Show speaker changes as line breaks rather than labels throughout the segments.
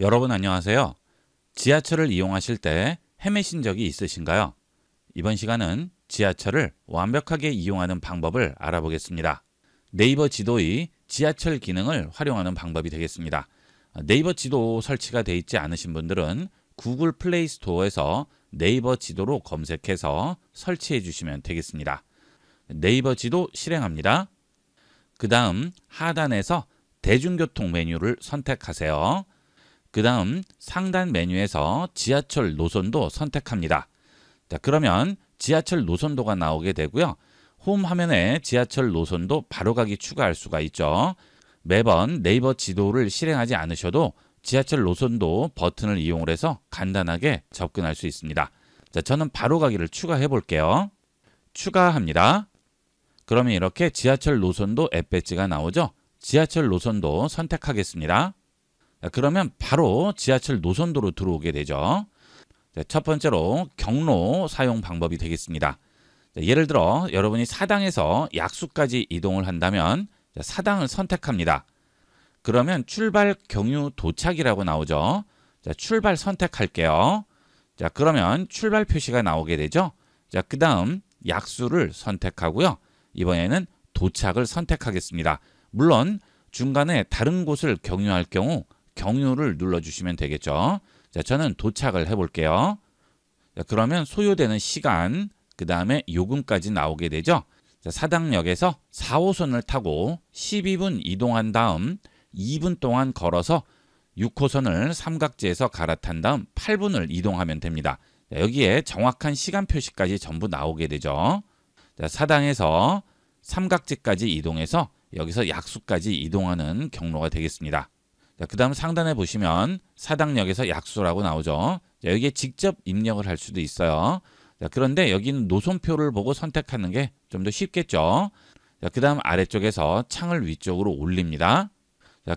여러분 안녕하세요. 지하철을 이용하실 때 헤매신 적이 있으신가요? 이번 시간은 지하철을 완벽하게 이용하는 방법을 알아보겠습니다. 네이버 지도의 지하철 기능을 활용하는 방법이 되겠습니다. 네이버 지도 설치가 되어 있지 않으신 분들은 구글 플레이 스토어에서 네이버 지도로 검색해서 설치해 주시면 되겠습니다. 네이버 지도 실행합니다. 그 다음 하단에서 대중교통 메뉴를 선택하세요. 그 다음 상단 메뉴에서 지하철 노선도 선택합니다. 자, 그러면 지하철 노선도가 나오게 되고요. 홈 화면에 지하철 노선도 바로가기 추가할 수가 있죠. 매번 네이버 지도를 실행하지 않으셔도 지하철 노선도 버튼을 이용을 해서 간단하게 접근할 수 있습니다. 자, 저는 바로가기를 추가해 볼게요. 추가합니다. 그러면 이렇게 지하철 노선도 앱 배지가 나오죠. 지하철 노선도 선택하겠습니다. 그러면 바로 지하철 노선도로 들어오게 되죠. 첫 번째로 경로 사용 방법이 되겠습니다. 예를 들어 여러분이 사당에서 약수까지 이동을 한다면 사당을 선택합니다. 그러면 출발 경유 도착이라고 나오죠. 출발 선택할게요. 그러면 출발 표시가 나오게 되죠. 그 다음 약수를 선택하고요. 이번에는 도착을 선택하겠습니다. 물론 중간에 다른 곳을 경유할 경우 경유를 눌러주시면 되겠죠. 저는 도착을 해볼게요. 그러면 소요되는 시간, 그 다음에 요금까지 나오게 되죠. 사당역에서 4호선을 타고 12분 이동한 다음 2분 동안 걸어서 6호선을 삼각지에서 갈아탄 다음 8분을 이동하면 됩니다. 여기에 정확한 시간 표시까지 전부 나오게 되죠. 사당에서 삼각지까지 이동해서 여기서 약수까지 이동하는 경로가 되겠습니다. 그 다음 상단에 보시면 사당역에서 약수라고 나오죠. 여기에 직접 입력을 할 수도 있어요. 그런데 여기는 노선표를 보고 선택하는 게 좀 더 쉽겠죠. 그 다음 아래쪽에서 창을 위쪽으로 올립니다.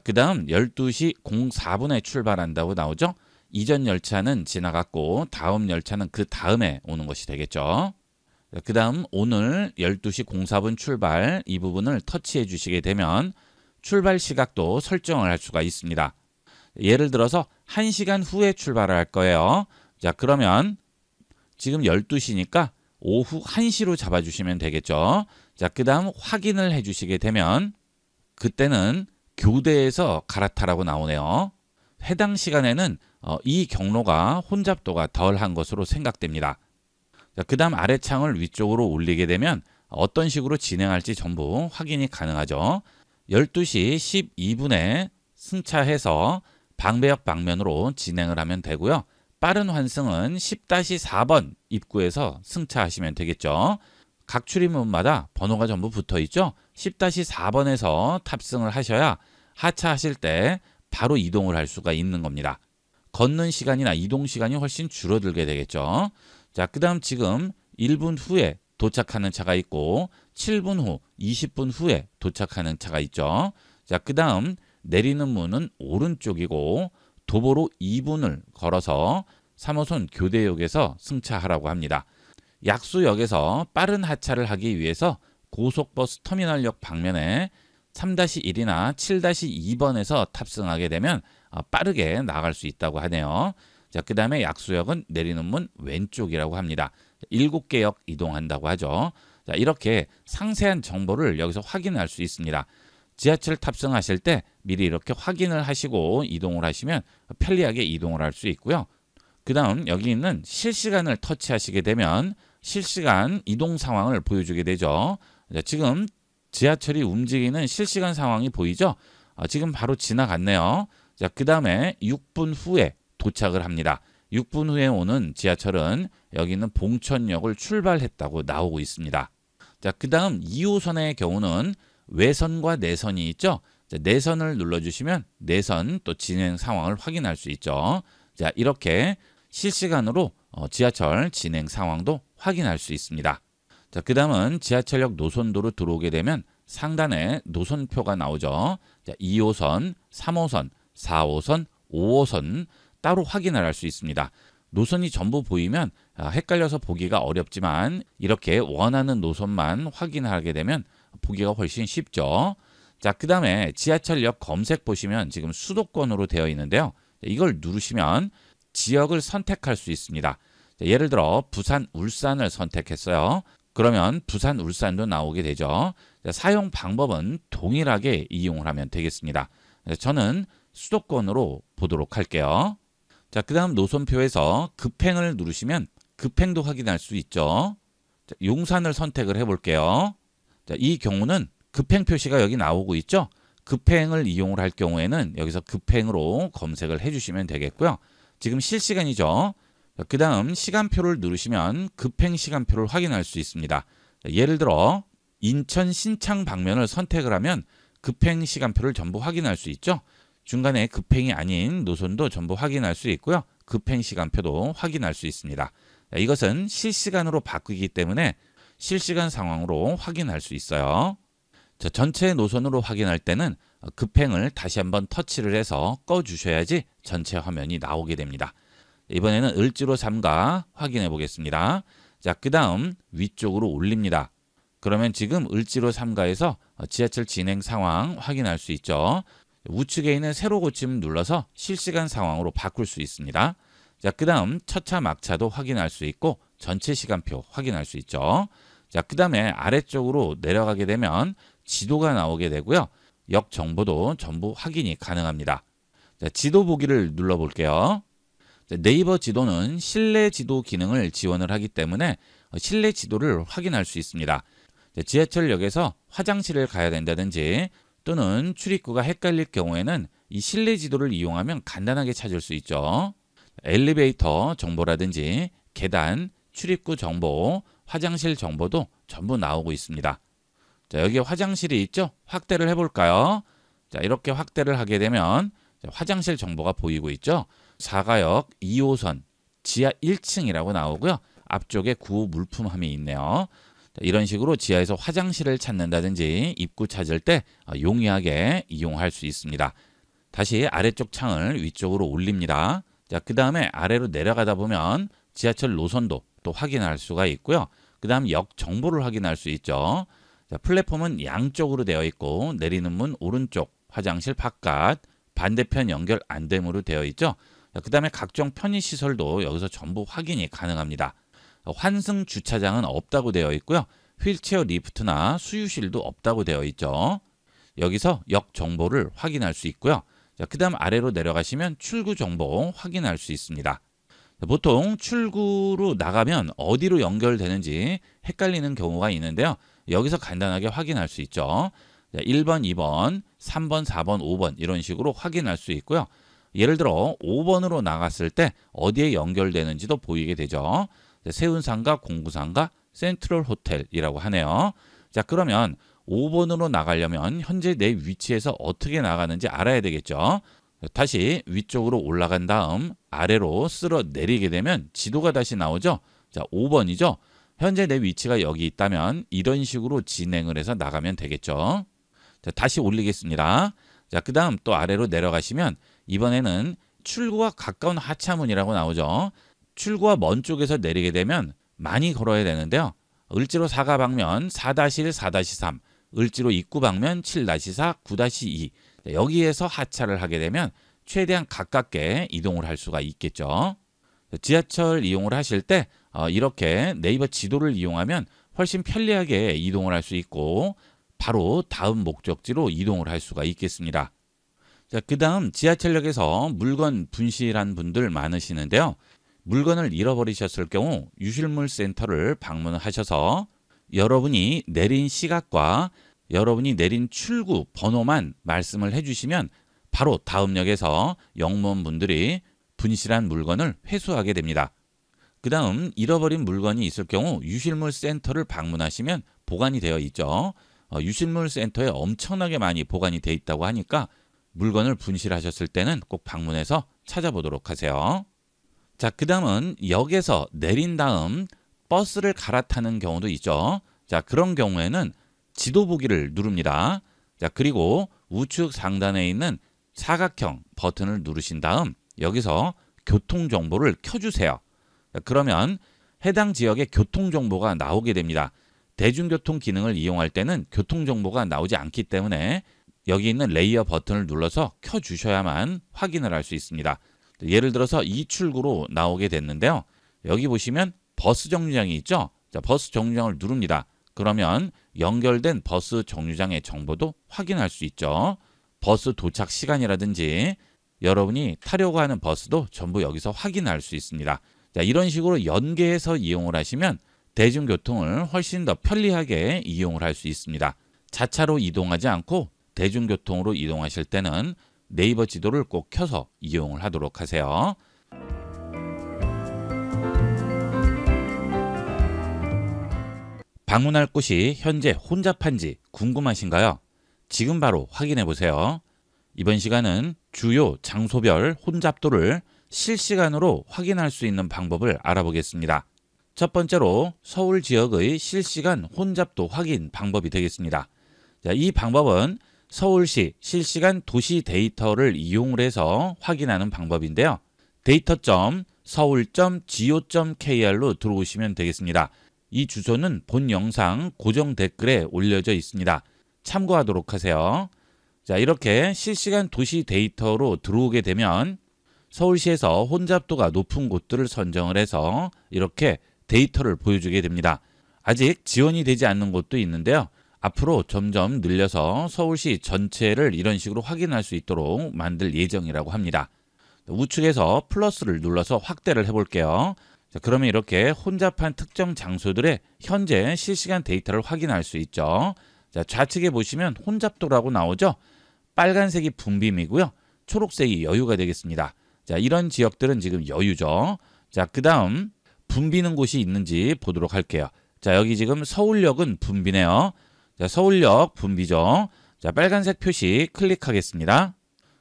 그 다음 12시 04분에 출발한다고 나오죠. 이전 열차는 지나갔고 다음 열차는 그 다음에 오는 것이 되겠죠. 그 다음 오늘 12시 04분 출발 이 부분을 터치해 주시게 되면 출발 시각도 설정을 할 수가 있습니다. 예를 들어서 1시간 후에 출발을 할 거예요. 자, 그러면 지금 12시니까 오후 1시로 잡아주시면 되겠죠. 자, 그 다음 확인을 해주시게 되면 그때는 교대에서 갈아타라고 나오네요. 해당 시간에는 이 경로가 혼잡도가 덜한 것으로 생각됩니다. 그 다음 아래 창을 위쪽으로 올리게 되면 어떤 식으로 진행할지 전부 확인이 가능하죠. 12시 12분에 승차해서 방배역 방면으로 진행을 하면 되고요. 빠른 환승은 10-4번 입구에서 승차하시면 되겠죠. 각 출입문마다 번호가 전부 붙어 있죠. 10-4번에서 탑승을 하셔야 하차하실 때 바로 이동을 할 수가 있는 겁니다. 걷는 시간이나 이동 시간이 훨씬 줄어들게 되겠죠. 자, 그 다음 지금 1분 후에 도착하는 차가 있고 7분 후, 20분 후에 도착하는 차가 있죠. 자, 그 다음 내리는 문은 오른쪽이고 도보로 2분을 걸어서 3호선 교대역에서 승차하라고 합니다. 약수역에서 빠른 하차를 하기 위해서 고속버스 터미널역 방면에 3-1이나 7-2번에서 탑승하게 되면 빠르게 나갈 수 있다고 하네요. 자, 그 다음에 약수역은 내리는 문 왼쪽이라고 합니다. 7개 역 이동한다고 하죠. 자, 이렇게 상세한 정보를 여기서 확인할 수 있습니다. 지하철 탑승하실 때 미리 이렇게 확인을 하시고 이동을 하시면 편리하게 이동을 할 수 있고요. 그 다음 여기 있는 실시간을 터치하시게 되면 실시간 이동 상황을 보여주게 되죠. 자, 지금 지하철이 움직이는 실시간 상황이 보이죠? 지금 바로 지나갔네요. 자, 그 다음에 6분 후에 도착을 합니다. 6분 후에 오는 지하철은 여기 있는 봉천역을 출발했다고 나오고 있습니다. 자, 그 다음 2호선의 경우는 외선과 내선이 있죠. 자, 내선을 눌러주시면 내선 또 진행 상황을 확인할 수 있죠. 자, 이렇게 실시간으로 지하철 진행 상황도 확인할 수 있습니다. 자, 그 다음은 지하철역 노선도로 들어오게 되면 상단에 노선표가 나오죠. 자, 2호선, 3호선, 4호선, 5호선 따로 확인을 할 수 있습니다. 노선이 전부 보이면 헷갈려서 보기가 어렵지만 이렇게 원하는 노선만 확인하게 되면 보기가 훨씬 쉽죠. 자, 그 다음에 지하철역 검색 보시면 지금 수도권으로 되어 있는데요. 이걸 누르시면 지역을 선택할 수 있습니다. 예를 들어 부산, 울산을 선택했어요. 그러면 부산, 울산도 나오게 되죠. 사용 방법은 동일하게 이용을 하면 되겠습니다. 저는 수도권으로 보도록 할게요. 자, 그 다음 노선표에서 급행을 누르시면 급행도 확인할 수 있죠. 자, 용산을 선택을 해볼게요. 자, 이 경우는 급행 표시가 여기 나오고 있죠. 급행을 이용을 할 경우에는 여기서 급행으로 검색을 해주시면 되겠고요. 지금 실시간이죠. 그 다음 시간표를 누르시면 급행 시간표를 확인할 수 있습니다. 예를 들어 인천 신창 방면을 선택을 하면 급행 시간표를 전부 확인할 수 있죠. 중간에 급행이 아닌 노선도 전부 확인할 수 있고요. 급행 시간표도 확인할 수 있습니다. 이것은 실시간으로 바뀌기 때문에 실시간 상황으로 확인할 수 있어요. 자, 전체 노선으로 확인할 때는 급행을 다시 한번 터치를 해서 꺼주셔야지 전체 화면이 나오게 됩니다. 이번에는 을지로 3가 확인해 보겠습니다. 자, 그 다음 위쪽으로 올립니다. 그러면 지금 을지로 3가에서 지하철 진행 상황 확인할 수 있죠. 우측에 있는 세로 고침 눌러서 실시간 상황으로 바꿀 수 있습니다. 자, 그 다음 첫차 막차도 확인할 수 있고 전체 시간표 확인할 수 있죠. 자, 그 다음에 아래쪽으로 내려가게 되면 지도가 나오게 되고요. 역 정보도 전부 확인이 가능합니다. 자, 지도 보기를 눌러볼게요. 네이버 지도는 실내 지도 기능을 지원을 하기 때문에 실내 지도를 확인할 수 있습니다. 지하철역에서 화장실을 가야 된다든지 또는 출입구가 헷갈릴 경우에는 이 실내 지도를 이용하면 간단하게 찾을 수 있죠. 엘리베이터 정보라든지 계단, 출입구 정보, 화장실 정보도 전부 나오고 있습니다. 자, 여기에 화장실이 있죠? 확대를 해볼까요? 자, 이렇게 확대를 하게 되면 화장실 정보가 보이고 있죠? 4가역 2호선 지하 1층이라고 나오고요. 앞쪽에 9호 물품함이 있네요. 자, 이런 식으로 지하에서 화장실을 찾는다든지 입구 찾을 때 용이하게 이용할 수 있습니다. 다시 아래쪽 창을 위쪽으로 올립니다. 자, 그 다음에 아래로 내려가다 보면 지하철 노선도 또 확인할 수가 있고요. 그 다음 역 정보를 확인할 수 있죠. 자, 플랫폼은 양쪽으로 되어 있고 내리는 문 오른쪽, 화장실 바깥, 반대편 연결 안됨으로 되어 있죠. 그 다음에 각종 편의시설도 여기서 전부 확인이 가능합니다. 환승 주차장은 없다고 되어 있고요. 휠체어 리프트나 수유실도 없다고 되어 있죠. 여기서 역 정보를 확인할 수 있고요. 그 다음 아래로 내려가시면 출구 정보 확인할 수 있습니다. 보통 출구로 나가면 어디로 연결되는지 헷갈리는 경우가 있는데요. 여기서 간단하게 확인할 수 있죠. 1번, 2번, 3번, 4번, 5번 이런 식으로 확인할 수 있고요. 예를 들어 5번으로 나갔을 때 어디에 연결되는지도 보이게 되죠. 세운상가, 공구상가, 센트럴 호텔이라고 하네요. 자, 그러면 5번으로 나가려면 현재 내 위치에서 어떻게 나가는지 알아야 되겠죠. 다시 위쪽으로 올라간 다음 아래로 쓸어 내리게 되면 지도가 다시 나오죠. 자, 5번이죠. 현재 내 위치가 여기 있다면 이런 식으로 진행을 해서 나가면 되겠죠. 자, 다시 올리겠습니다. 자, 그 다음 또 아래로 내려가시면 이번에는 출구와 가까운 하차문이라고 나오죠. 출구와 먼 쪽에서 내리게 되면 많이 걸어야 되는데요. 을지로 4가 방면 4-1, 4-3, 을지로 입구 방면 7-4, 9-2 여기에서 하차를 하게 되면 최대한 가깝게 이동을 할 수가 있겠죠. 지하철 이용을 하실 때 이렇게 네이버 지도를 이용하면 훨씬 편리하게 이동을 할 수 있고 바로 다음 목적지로 이동을 할 수가 있겠습니다. 자, 그 다음 지하철역에서 물건 분실한 분들 많으시는데요. 물건을 잃어버리셨을 경우 유실물 센터를 방문하셔서 여러분이 내린 시각과 여러분이 내린 출구 번호만 말씀을 해주시면 바로 다음 역에서 영무원분들이 분실한 물건을 회수하게 됩니다. 그 다음 잃어버린 물건이 있을 경우 유실물 센터를 방문하시면 보관이 되어 있죠. 유실물 센터에 엄청나게 많이 보관이 되어 있다고 하니까 물건을 분실하셨을 때는 꼭 방문해서 찾아보도록 하세요. 자, 그 다음은 역에서 내린 다음 버스를 갈아타는 경우도 있죠. 자, 그런 경우에는 지도 보기를 누릅니다. 자, 그리고 우측 상단에 있는 사각형 버튼을 누르신 다음 여기서 교통 정보를 켜주세요. 자, 그러면 해당 지역의 교통 정보가 나오게 됩니다. 대중교통 기능을 이용할 때는 교통 정보가 나오지 않기 때문에 여기 있는 레이어 버튼을 눌러서 켜주셔야만 확인을 할 수 있습니다. 예를 들어서 이 출구로 나오게 됐는데요. 여기 보시면 버스 정류장이 있죠. 자, 버스 정류장을 누릅니다. 그러면 연결된 버스 정류장의 정보도 확인할 수 있죠. 버스 도착 시간이라든지 여러분이 타려고 하는 버스도 전부 여기서 확인할 수 있습니다. 자, 이런 식으로 연계해서 이용을 하시면 대중교통을 훨씬 더 편리하게 이용을 할 수 있습니다. 자차로 이동하지 않고 대중교통으로 이동하실 때는 네이버 지도를 꼭 켜서 이용을 하도록 하세요. 방문할 곳이 현재 혼잡한지 궁금하신가요? 지금 바로 확인해 보세요. 이번 시간은 주요 장소별 혼잡도를 실시간으로 확인할 수 있는 방법을 알아보겠습니다. 첫 번째로 서울 지역의 실시간 혼잡도 확인 방법이 되겠습니다. 자, 이 방법은 서울시 실시간 도시 데이터를 이용을 해서 확인하는 방법인데요. 데이터.서울.go.kr로 들어오시면 되겠습니다. 이 주소는 본 영상 고정 댓글에 올려져 있습니다. 참고하도록 하세요. 자, 이렇게 실시간 도시 데이터로 들어오게 되면 서울시에서 혼잡도가 높은 곳들을 선정을 해서 이렇게 데이터를 보여주게 됩니다. 아직 지원이 되지 않는 곳도 있는데요. 앞으로 점점 늘려서 서울시 전체를 이런 식으로 확인할 수 있도록 만들 예정이라고 합니다. 우측에서 플러스를 눌러서 확대를 해볼게요. 자, 그러면 이렇게 혼잡한 특정 장소들의 현재 실시간 데이터를 확인할 수 있죠. 자, 좌측에 보시면 혼잡도라고 나오죠. 빨간색이 붐빔이고요. 초록색이 여유가 되겠습니다. 자, 이런 지역들은 지금 여유죠. 자, 그 다음 붐비는 곳이 있는지 보도록 할게요. 자, 여기 지금 서울역은 붐비네요. 자, 서울역 붐비죠. 자, 빨간색 표시 클릭하겠습니다.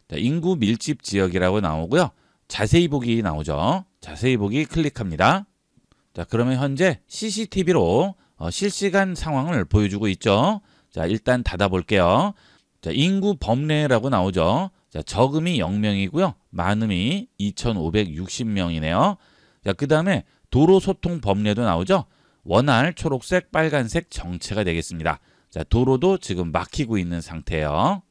자, 인구 밀집 지역이라고 나오고요. 자세히 보기 나오죠. 자세히 보기 클릭합니다. 자, 그러면 현재 CCTV로 실시간 상황을 보여주고 있죠. 자, 일단 닫아볼게요. 자, 인구 범례라고 나오죠. 자, 적음이 0명이고요. 많음이 2,560명이네요. 자, 그 다음에 도로 소통 범례도 나오죠. 원활 초록색 빨간색 정체가 되겠습니다. 자, 도로도 지금 막히고 있는 상태예요.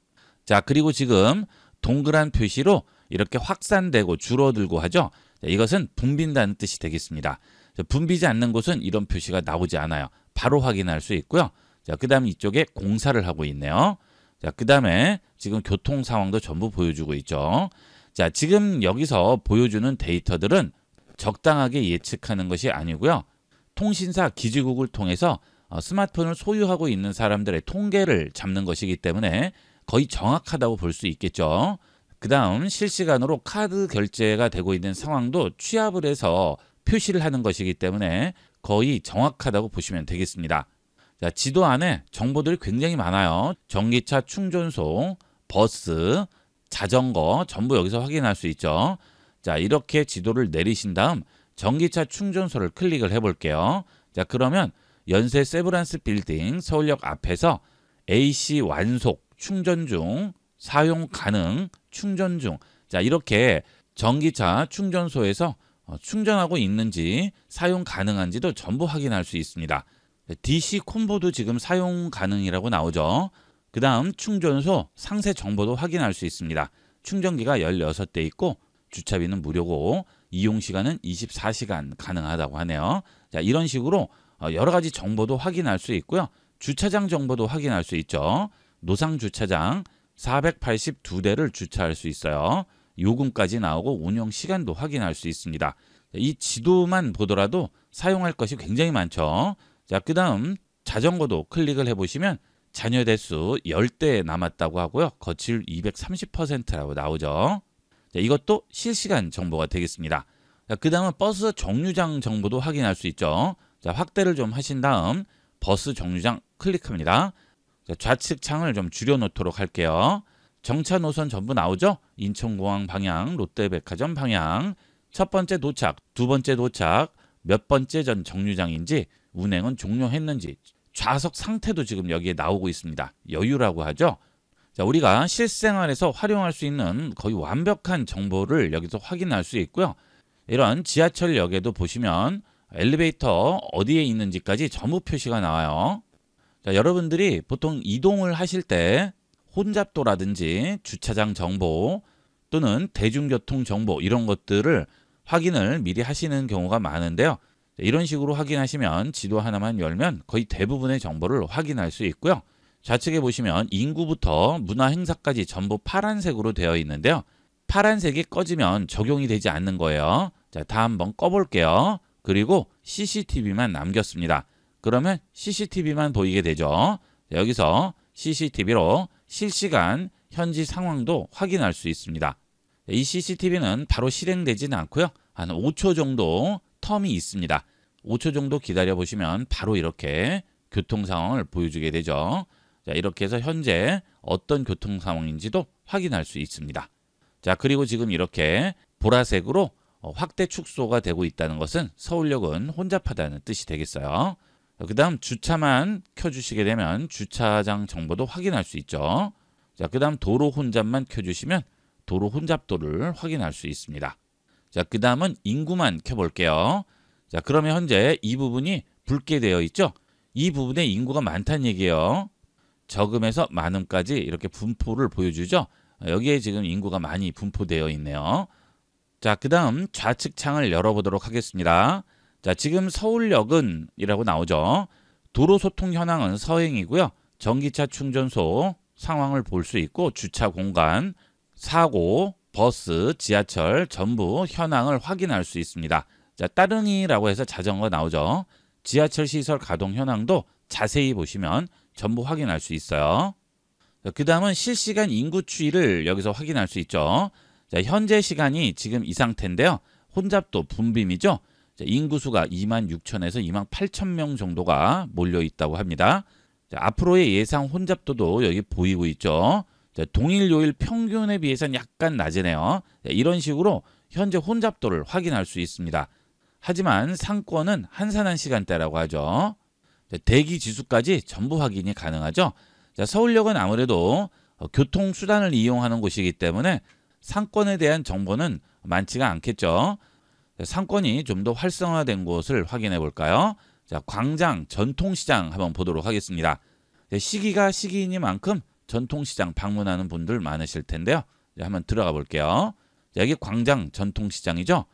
자, 그리고 지금 동그란 표시로 이렇게 확산되고 줄어들고 하죠. 자, 이것은 붐빈다는 뜻이 되겠습니다. 자, 붐비지 않는 곳은 이런 표시가 나오지 않아요. 바로 확인할 수 있고요. 자, 그 다음 이쪽에 공사를 하고 있네요. 자, 그 다음에 지금 교통 상황도 전부 보여주고 있죠. 자, 지금 여기서 보여주는 데이터들은 적당하게 예측하는 것이 아니고요. 통신사 기지국을 통해서 스마트폰을 소유하고 있는 사람들의 통계를 잡는 것이기 때문에 거의 정확하다고 볼 수 있겠죠. 그 다음 실시간으로 카드 결제가 되고 있는 상황도 취합을 해서 표시를 하는 것이기 때문에 거의 정확하다고 보시면 되겠습니다. 자, 지도 안에 정보들이 굉장히 많아요. 전기차 충전소, 버스, 자전거 전부 여기서 확인할 수 있죠. 자, 이렇게 지도를 내리신 다음 전기차 충전소를 클릭을 해볼게요. 자, 그러면 연세 세브란스 빌딩 서울역 앞에서 AC 완속, 충전 중, 사용 가능, 충전 중. 자, 이렇게 전기차 충전소에서 충전하고 있는지 사용 가능한지도 전부 확인할 수 있습니다. DC 콤보도 지금 사용 가능이라고 나오죠. 그 다음 충전소 상세 정보도 확인할 수 있습니다. 충전기가 16대 있고 주차비는 무료고 이용시간은 24시간 가능하다고 하네요. 자, 이런 식으로 여러 가지 정보도 확인할 수 있고요. 주차장 정보도 확인할 수 있죠. 노상 주차장 482대를 주차할 수 있어요. 요금까지 나오고 운영 시간도 확인할 수 있습니다. 이 지도만 보더라도 사용할 것이 굉장히 많죠. 자, 그 다음 자전거도 클릭을 해보시면 잔여 대수 10대 남았다고 하고요. 거치율 230%라고 나오죠. 자, 이것도 실시간 정보가 되겠습니다. 자, 그 다음은 버스 정류장 정보도 확인할 수 있죠. 자, 확대를 좀 하신 다음 버스 정류장 클릭합니다. 자, 좌측 창을 좀 줄여놓도록 할게요. 정차 노선 전부 나오죠? 인천공항 방향, 롯데백화점 방향, 첫 번째 도착, 두 번째 도착, 몇 번째 전 정류장인지, 운행은 종료했는지, 좌석 상태도 지금 여기에 나오고 있습니다. 여유라고 하죠? 자, 우리가 실생활에서 활용할 수 있는 거의 완벽한 정보를 여기서 확인할 수 있고요. 이런 지하철역에도 보시면 엘리베이터 어디에 있는지까지 전부 표시가 나와요. 자, 여러분들이 보통 이동을 하실 때 혼잡도라든지 주차장 정보 또는 대중교통 정보 이런 것들을 확인을 미리 하시는 경우가 많은데요. 이런 식으로 확인하시면 지도 하나만 열면 거의 대부분의 정보를 확인할 수 있고요. 좌측에 보시면 인구부터 문화행사까지 전부 파란색으로 되어 있는데요. 파란색이 꺼지면 적용이 되지 않는 거예요. 자, 다 한번 꺼볼게요. 그리고 CCTV만 남겼습니다. 그러면 CCTV만 보이게 되죠. 여기서 CCTV로 실시간 현지 상황도 확인할 수 있습니다. 이 CCTV는 바로 실행되지는 않고요. 한 5초 정도 텀이 있습니다. 5초 정도 기다려 보시면 바로 이렇게 교통 상황을 보여주게 되죠. 자, 이렇게 해서 현재 어떤 교통 상황인지도 확인할 수 있습니다. 자, 그리고 지금 이렇게 보라색으로 확대 축소가 되고 있다는 것은 서울역은 혼잡하다는 뜻이 되겠어요. 그 다음 주차만 켜주시게 되면 주차장 정보도 확인할 수 있죠. 자, 그 다음 도로 혼잡만 켜주시면 도로 혼잡도를 확인할 수 있습니다. 자, 그 다음은 인구만 켜볼게요. 자, 그러면 현재 이 부분이 붉게 되어 있죠. 이 부분에 인구가 많다는 얘기예요. 적음에서 많음까지 이렇게 분포를 보여주죠. 여기에 지금 인구가 많이 분포되어 있네요. 자, 그 다음 좌측 창을 열어보도록 하겠습니다. 자, 지금 서울역은 이라고 나오죠. 도로소통 현황은 서행이고요. 전기차 충전소 상황을 볼 수 있고 주차 공간, 사고, 버스, 지하철 전부 현황을 확인할 수 있습니다. 자, 따릉이라고 해서 자전거 나오죠. 지하철 시설 가동 현황도 자세히 보시면 전부 확인할 수 있어요. 그 다음은 실시간 인구 추이를 여기서 확인할 수 있죠. 자, 현재 시간이 지금 이 상태인데요. 혼잡도 분빔이죠. 자, 인구수가 26,000에서 28,000명 정도가 몰려 있다고 합니다. 자, 앞으로의 예상 혼잡도도 여기 보이고 있죠. 자, 동일 요일 평균에 비해서는 약간 낮으네요. 자, 이런 식으로 현재 혼잡도를 확인할 수 있습니다. 하지만 상권은 한산한 시간대라고 하죠. 자, 대기 지수까지 전부 확인이 가능하죠. 자, 서울역은 아무래도 교통수단을 이용하는 곳이기 때문에 상권에 대한 정보는 많지가 않겠죠. 자, 상권이 좀 더 활성화된 곳을 확인해 볼까요? 자, 광장, 전통시장 한번 보도록 하겠습니다. 자, 시기가 시기이니만큼 전통시장 방문하는 분들 많으실 텐데요. 자, 한번 들어가 볼게요. 자, 여기 광장 전통시장이죠.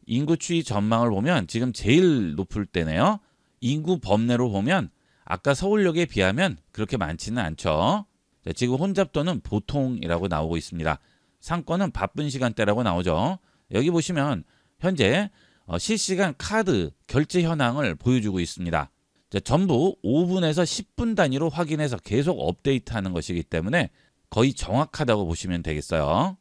인구 추이 전망을 보면 지금 제일 높을 때네요. 인구 범례로 보면 아까 서울역에 비하면 그렇게 많지는 않죠. 자, 지금 혼잡도는 보통이라고 나오고 있습니다. 상권은 바쁜 시간대라고 나오죠. 여기 보시면 현재 실시간 카드 결제 현황을 보여주고 있습니다. 자, 전부 5분에서 10분 단위로 확인해서 계속 업데이트하는 것이기 때문에 거의 정확하다고 보시면 되겠어요.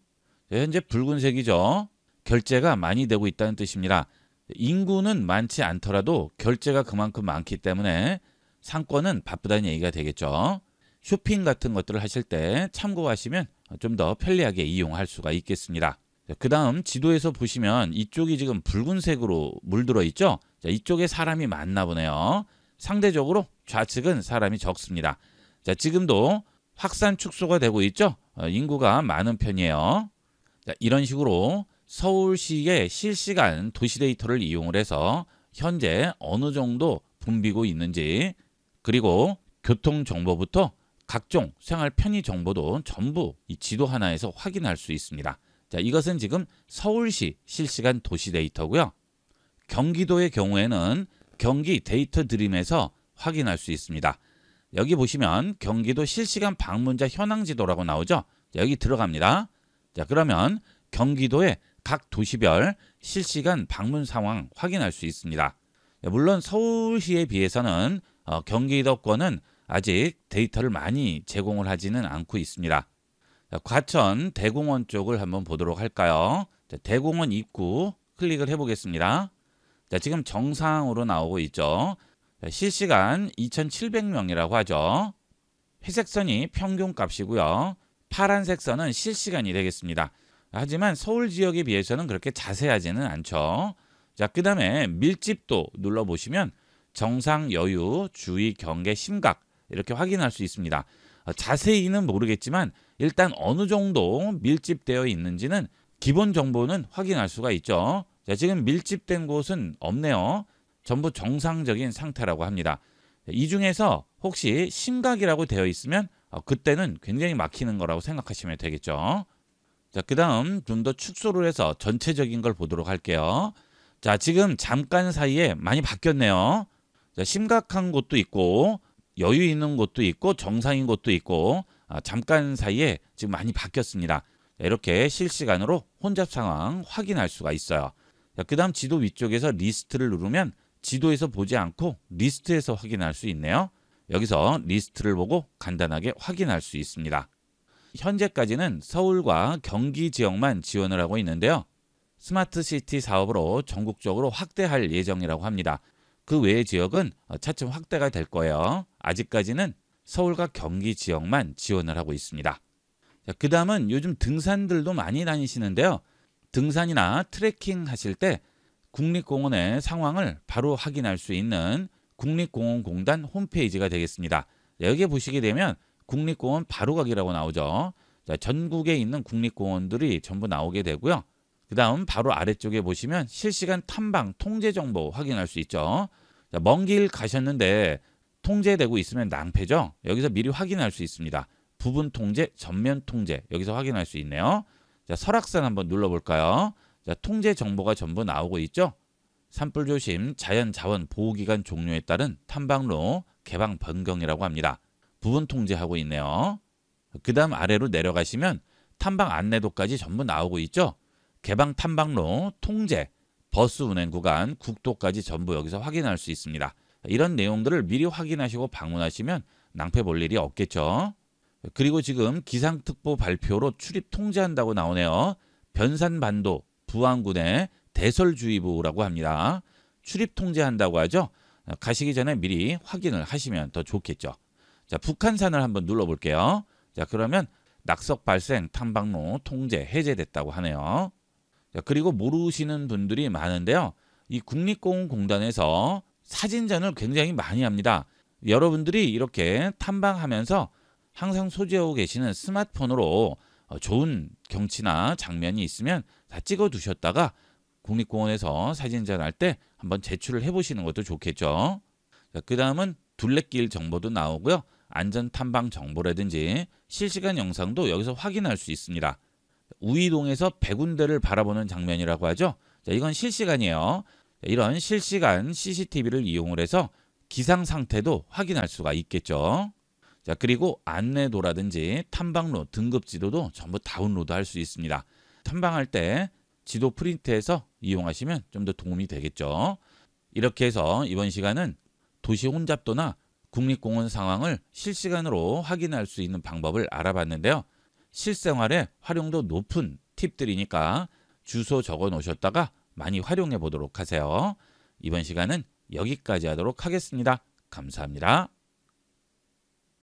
자, 현재 붉은색이죠. 결제가 많이 되고 있다는 뜻입니다. 인구는 많지 않더라도 결제가 그만큼 많기 때문에 상권은 바쁘다는 얘기가 되겠죠. 쇼핑 같은 것들을 하실 때 참고하시면 좀 더 편리하게 이용할 수가 있겠습니다. 그 다음 지도에서 보시면 이쪽이 지금 붉은색으로 물들어 있죠. 자, 이쪽에 사람이 많나 보네요. 상대적으로 좌측은 사람이 적습니다. 자, 지금도 확산 축소가 되고 있죠. 인구가 많은 편이에요. 자, 이런 식으로 서울시의 실시간 도시 데이터를 이용을 해서 현재 어느 정도 붐비고 있는지, 그리고 교통 정보부터 각종 생활 편의 정보도 전부 이 지도 하나에서 확인할 수 있습니다. 자, 이것은 지금 서울시 실시간 도시 데이터고요. 경기도의 경우에는 경기 데이터 드림에서 확인할 수 있습니다. 여기 보시면 경기도 실시간 방문자 현황 지도라고 나오죠. 자, 여기 들어갑니다. 자, 그러면 경기도의 각 도시별 실시간 방문 상황 확인할 수 있습니다. 물론 서울시에 비해서는 경기도권은 아직 데이터를 많이 제공을 하지는 않고 있습니다. 자, 과천 대공원 쪽을 한번 보도록 할까요? 자, 대공원 입구 클릭을 해보겠습니다. 자, 지금 정상으로 나오고 있죠. 자, 실시간 2,700명이라고 하죠. 회색 선이 평균값이고요. 파란색 선은 실시간이 되겠습니다. 하지만 서울 지역에 비해서는 그렇게 자세하지는 않죠. 자, 그 다음에 밀집도 눌러보시면 정상, 여유, 주의, 경계, 심각 이렇게 확인할 수 있습니다. 자세히는 모르겠지만 일단 어느 정도 밀집되어 있는지는 기본 정보는 확인할 수가 있죠. 자, 지금 밀집된 곳은 없네요. 전부 정상적인 상태라고 합니다. 이 중에서 혹시 심각이라고 되어 있으면 그때는 굉장히 막히는 거라고 생각하시면 되겠죠. 자, 그 다음 좀 더 축소를 해서 전체적인 걸 보도록 할게요. 자, 지금 잠깐 사이에 많이 바뀌었네요. 자, 심각한 곳도 있고 여유 있는 곳도 있고 정상인 곳도 있고 잠깐 사이에 지금 많이 바뀌었습니다. 자, 이렇게 실시간으로 혼잡 상황 확인할 수가 있어요. 자, 그 다음 지도 위쪽에서 리스트를 누르면 지도에서 보지 않고 리스트에서 확인할 수 있네요. 여기서 리스트를 보고 간단하게 확인할 수 있습니다. 현재까지는 서울과 경기 지역만 지원을 하고 있는데요. 스마트시티 사업으로 전국적으로 확대할 예정이라고 합니다. 그 외의 지역은 차츰 확대가 될 거예요. 아직까지는 서울과 경기 지역만 지원을 하고 있습니다. 그 다음은 요즘 등산들도 많이 다니시는데요. 등산이나 트레킹 하실 때 국립공원의 상황을 바로 확인할 수 있는 국립공원공단 홈페이지가 되겠습니다. 여기에 보시게 되면 국립공원 바로가기라고 나오죠. 자, 전국에 있는 국립공원들이 전부 나오게 되고요. 그 다음 바로 아래쪽에 보시면 실시간 탐방 통제 정보 확인할 수 있죠. 먼 길 가셨는데 통제되고 있으면 낭패죠. 여기서 미리 확인할 수 있습니다. 부분 통제, 전면 통제 여기서 확인할 수 있네요. 자, 설악산 한번 눌러볼까요? 자, 통제 정보가 전부 나오고 있죠. 산불 조심, 자연 자원 보호기간 종료에 따른 탐방로 개방 변경이라고 합니다. 부분 통제하고 있네요. 그 다음 아래로 내려가시면 탐방 안내도까지 전부 나오고 있죠. 개방 탐방로, 통제, 버스 운행 구간, 국도까지 전부 여기서 확인할 수 있습니다. 이런 내용들을 미리 확인하시고 방문하시면 낭패 볼 일이 없겠죠. 그리고 지금 기상특보 발표로 출입 통제한다고 나오네요. 변산반도, 부안군의 대설주의보라고 합니다. 출입 통제한다고 하죠. 가시기 전에 미리 확인을 하시면 더 좋겠죠. 자, 북한산을 한번 눌러볼게요. 자, 그러면 낙석 발생 탐방로 통제 해제됐다고 하네요. 자, 그리고 모르시는 분들이 많은데요. 이 국립공원공단에서 사진전을 굉장히 많이 합니다. 여러분들이 이렇게 탐방하면서 항상 소지하고 계시는 스마트폰으로 좋은 경치나 장면이 있으면 다 찍어 두셨다가 국립공원에서 사진전 할 때 한번 제출을 해보시는 것도 좋겠죠. 그 다음은 둘레길 정보도 나오고요. 안전탐방 정보라든지 실시간 영상도 여기서 확인할 수 있습니다. 우이동에서 백운대를 바라보는 장면이라고 하죠. 자, 이건 실시간이에요. 이런 실시간 CCTV를 이용을 해서 기상 상태도 확인할 수가 있겠죠. 자, 그리고 안내도라든지 탐방로 등급 지도도 전부 다운로드 할 수 있습니다. 탐방할 때 지도 프린트해서 이용하시면 좀 더 도움이 되겠죠. 이렇게 해서 이번 시간은 도시 혼잡도나 국립공원 상황을 실시간으로 확인할 수 있는 방법을 알아봤는데요. 실생활에 활용도 높은 팁들이니까 주소 적어 놓으셨다가 많이 활용해 보도록 하세요. 이번 시간은 여기까지 하도록 하겠습니다. 감사합니다.